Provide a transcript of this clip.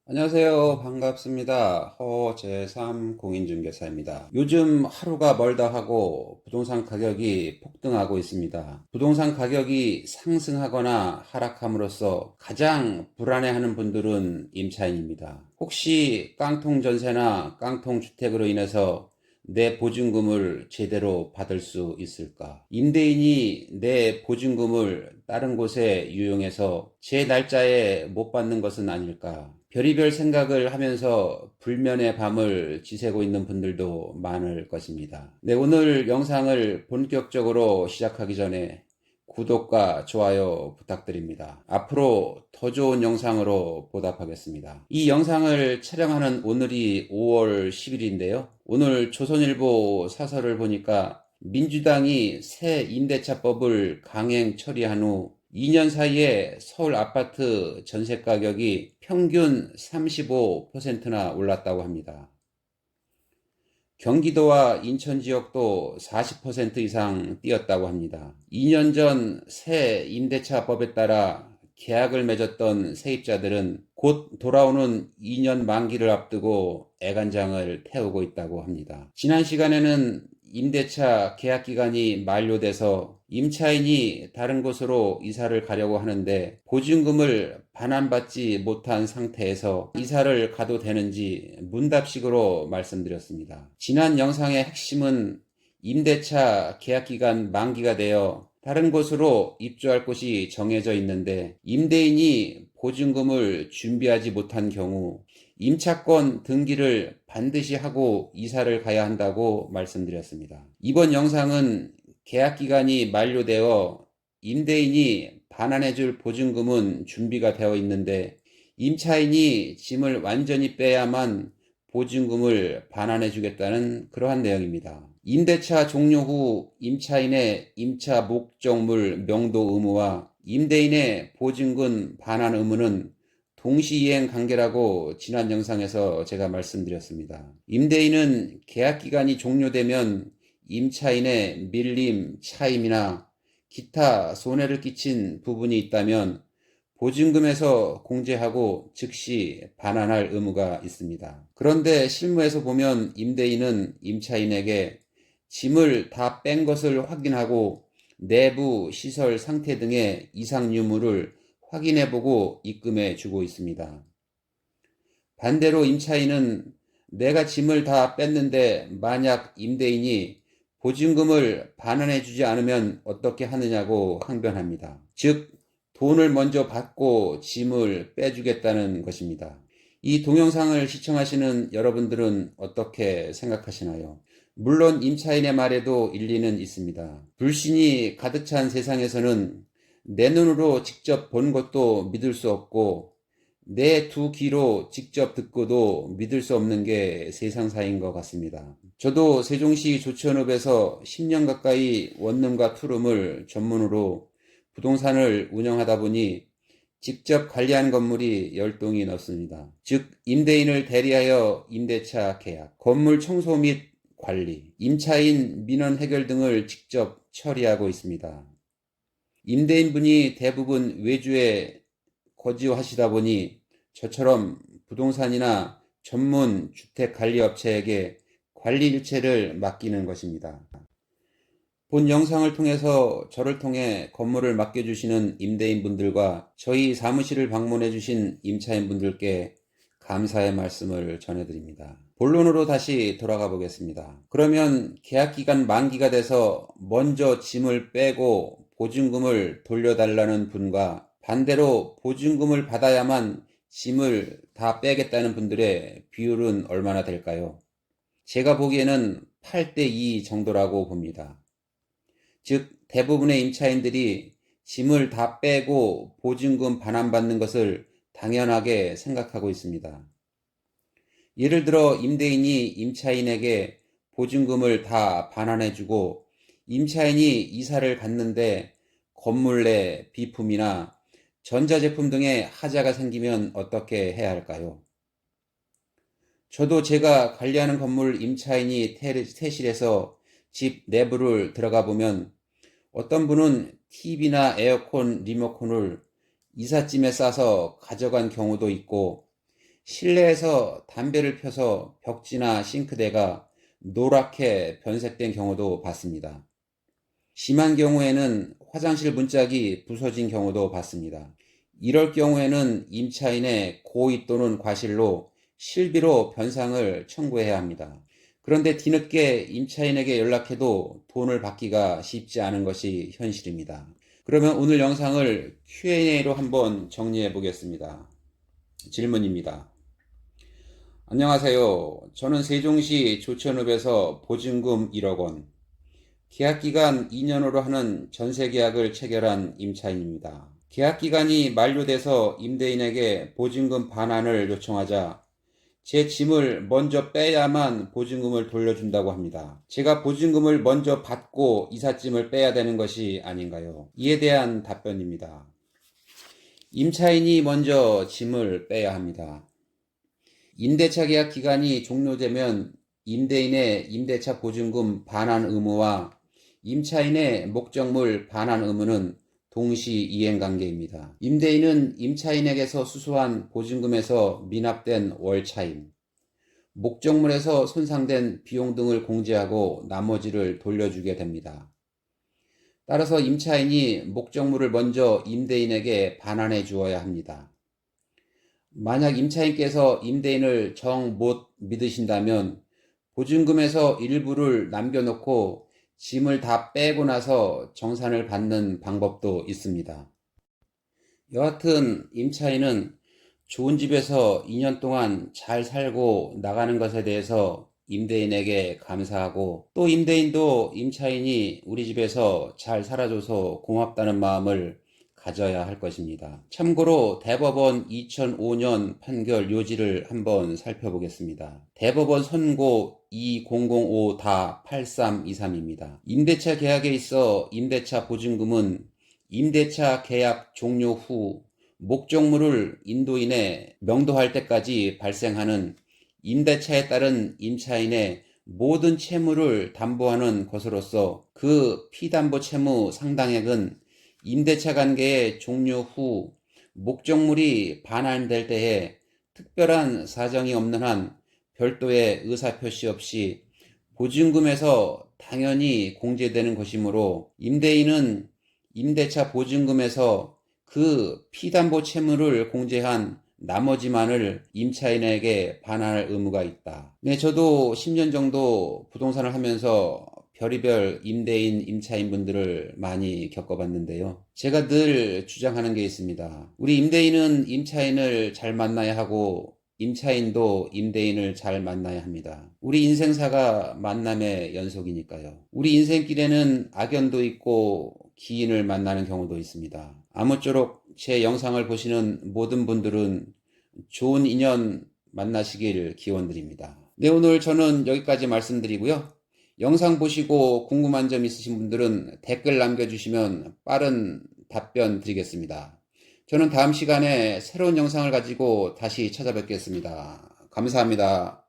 안녕하세요. 반갑습니다. 허재삼 공인중개사입니다. 요즘 하루가 멀다 하고 부동산 가격이 폭등하고 있습니다. 부동산 가격이 상승하거나 하락함으로써 가장 불안해하는 분들은 임차인입니다. 혹시 깡통 전세나 깡통 주택으로 인해서 내 보증금을 제대로 받을 수 있을까? 임대인이 내 보증금을 다른 곳에 유용해서 제 날짜에 못 받는 것은 아닐까? 별의별 생각을 하면서 불면의 밤을 지새고 있는 분들도 많을 것입니다. 네, 오늘 영상을 본격적으로 시작하기 전에 구독과 좋아요 부탁드립니다. 앞으로 더 좋은 영상으로 보답하겠습니다. 이 영상을 촬영하는 오늘이 5월 10일인데요. 오늘 조선일보 사설을 보니까 민주당이 새 임대차법을 강행 처리한 후 2년 사이에 서울 아파트 전세 가격이 평균 35%나 올랐다고 합니다. 경기도와 인천 지역도 40% 이상 뛰었다고 합니다. 2년 전 새 임대차법에 따라 계약을 맺었던 세입자들은 곧 돌아오는 2년 만기를 앞두고 애간장을 태우고 있다고 합니다. 지난 시간에는 임대차 계약 기간이 만료돼서 임차인이 다른 곳으로 이사를 가려고 하는데 보증금을 반환받지 못한 상태에서 이사를 가도 되는지 문답식으로 말씀드렸습니다. 지난 영상의 핵심은 임대차 계약 기간 만기가 되어 다른 곳으로 입주할 곳이 정해져 있는데 임대인이 보증금을 준비하지 못한 경우 임차권 등기를 반드시 하고 이사를 가야 한다고 말씀드렸습니다. 이번 영상은 계약기간이 만료되어 임대인이 반환해줄 보증금은 준비가 되어 있는데 임차인이 짐을 완전히 빼야만 보증금을 반환해주겠다는 그러한 내용입니다. 임대차 종료 후 임차인의 임차 목적물 명도 의무와 임대인의 보증금 반환 의무는 동시이행 관계라고 지난 영상에서 제가 말씀드렸습니다. 임대인은 계약기간이 종료되면 임차인의 밀림, 차임이나 기타 손해를 끼친 부분이 있다면 보증금에서 공제하고 즉시 반환할 의무가 있습니다. 그런데 실무에서 보면 임대인은 임차인에게 짐을 다 뺀 것을 확인하고 내부 시설 상태 등의 이상 유무를 확인해보고 입금해 주고 있습니다. 반대로 임차인은 내가 짐을 다 뺐는데 만약 임대인이 보증금을 반환해 주지 않으면 어떻게 하느냐고 항변합니다. 즉, 돈을 먼저 받고 짐을 빼주겠다는 것입니다. 이 동영상을 시청하시는 여러분들은 어떻게 생각하시나요? 물론 임차인의 말에도 일리는 있습니다. 불신이 가득 찬 세상에서는 내 눈으로 직접 본 것도 믿을 수 없고 내 두 귀로 직접 듣고도 믿을 수 없는 게 세상사인 것 같습니다. 저도 세종시 조치원읍에서 10년 가까이 원룸과 투룸을 전문으로 부동산을 운영하다 보니 직접 관리한 건물이 10동이 넘습니다. 즉 임대인을 대리하여 임대차 계약, 건물 청소 및 관리, 임차인 민원 해결 등을 직접 처리하고 있습니다. 임대인분이 대부분 외주에 거주하시다 보니 저처럼 부동산이나 전문 주택관리업체에게 관리 일체를 맡기는 것입니다. 본 영상을 통해서 저를 통해 건물을 맡겨주시는 임대인분들과 저희 사무실을 방문해주신 임차인분들께 감사의 말씀을 전해드립니다. 본론으로 다시 돌아가 보겠습니다. 그러면 계약기간 만기가 돼서 먼저 짐을 빼고 보증금을 돌려달라는 분과 반대로 보증금을 받아야만 짐을 다 빼겠다는 분들의 비율은 얼마나 될까요? 제가 보기에는 8대2 정도라고 봅니다. 즉 대부분의 임차인들이 짐을 다 빼고 보증금 반환받는 것을 당연하게 생각하고 있습니다. 예를 들어 임대인이 임차인에게 보증금을 다 반환해주고 임차인이 이사를 갔는데 건물 내 비품이나 전자제품 등의 하자가 생기면 어떻게 해야 할까요? 저도 제가 관리하는 건물 임차인이 퇴실해서 집 내부를 들어가 보면 어떤 분은 TV나 에어컨 리모컨을 이삿짐에 싸서 가져간 경우도 있고 실내에서 담배를 펴서 벽지나 싱크대가 노랗게 변색된 경우도 봤습니다. 심한 경우에는 화장실 문짝이 부서진 경우도 봤습니다. 이럴 경우에는 임차인의 고의 또는 과실로 실비로 변상을 청구해야 합니다. 그런데 뒤늦게 임차인에게 연락해도 돈을 받기가 쉽지 않은 것이 현실입니다. 그러면 오늘 영상을 Q&A로 한번 정리해 보겠습니다. 질문입니다. 안녕하세요. 저는 세종시 조천읍에서 보증금 1억 원, 계약기간 2년으로 하는 전세계약을 체결한 임차인입니다. 계약기간이 만료돼서 임대인에게 보증금 반환을 요청하자 제 짐을 먼저 빼야만 보증금을 돌려준다고 합니다. 제가 보증금을 먼저 받고 이삿짐을 빼야 되는 것이 아닌가요? 이에 대한 답변입니다. 임차인이 먼저 짐을 빼야 합니다. 임대차 계약 기간이 종료되면 임대인의 임대차 보증금 반환 의무와 임차인의 목적물 반환 의무는 동시 이행 관계입니다. 임대인은 임차인에게서 수수한 보증금에서 미납된 월차임, 목적물에서 손상된 비용 등을 공제하고 나머지를 돌려주게 됩니다. 따라서 임차인이 목적물을 먼저 임대인에게 반환해 주어야 합니다. 만약 임차인께서 임대인을 정 못 믿으신다면 보증금에서 일부를 남겨놓고 짐을 다 빼고 나서 정산을 받는 방법도 있습니다. 여하튼 임차인은 좋은 집에서 2년 동안 잘 살고 나가는 것에 대해서 임대인에게 감사하고, 또 임대인도 임차인이 우리 집에서 잘 살아줘서 고맙다는 마음을 가져야 할 것입니다. 참고로 대법원 2005년 판결 요지를 한번 살펴보겠습니다. 대법원 선고 2005-8323입니다. 임대차 계약에 있어 임대차 보증금은 임대차 계약 종료 후 목적물을 인도인에 명도할 때까지 발생하는 임대차에 따른 임차인의 모든 채무를 담보하는 것으로서 그 피담보 채무 상당액은 임대차 관계의 종료 후 목적물이 반환될 때에 특별한 사정이 없는 한 별도의 의사표시 없이 보증금에서 당연히 공제되는 것이므로 임대인은 임대차 보증금에서 그 피담보 채무를 공제한 나머지만을 임차인에게 반환할 의무가 있다. 네, 저도 10년 정도 부동산을 하면서 별의별 임대인, 임차인분들을 많이 겪어봤는데요. 제가 늘 주장하는 게 있습니다. 우리 임대인은 임차인을 잘 만나야 하고 임차인도 임대인을 잘 만나야 합니다. 우리 인생사가 만남의 연속이니까요. 우리 인생길에는 악연도 있고 기인을 만나는 경우도 있습니다. 아무쪼록 제 영상을 보시는 모든 분들은 좋은 인연 만나시길 기원드립니다. 네, 오늘 저는 여기까지 말씀드리고요. 영상 보시고 궁금한 점 있으신 분들은 댓글 남겨주시면 빠른 답변 드리겠습니다. 저는 다음 시간에 새로운 영상을 가지고 다시 찾아뵙겠습니다. 감사합니다.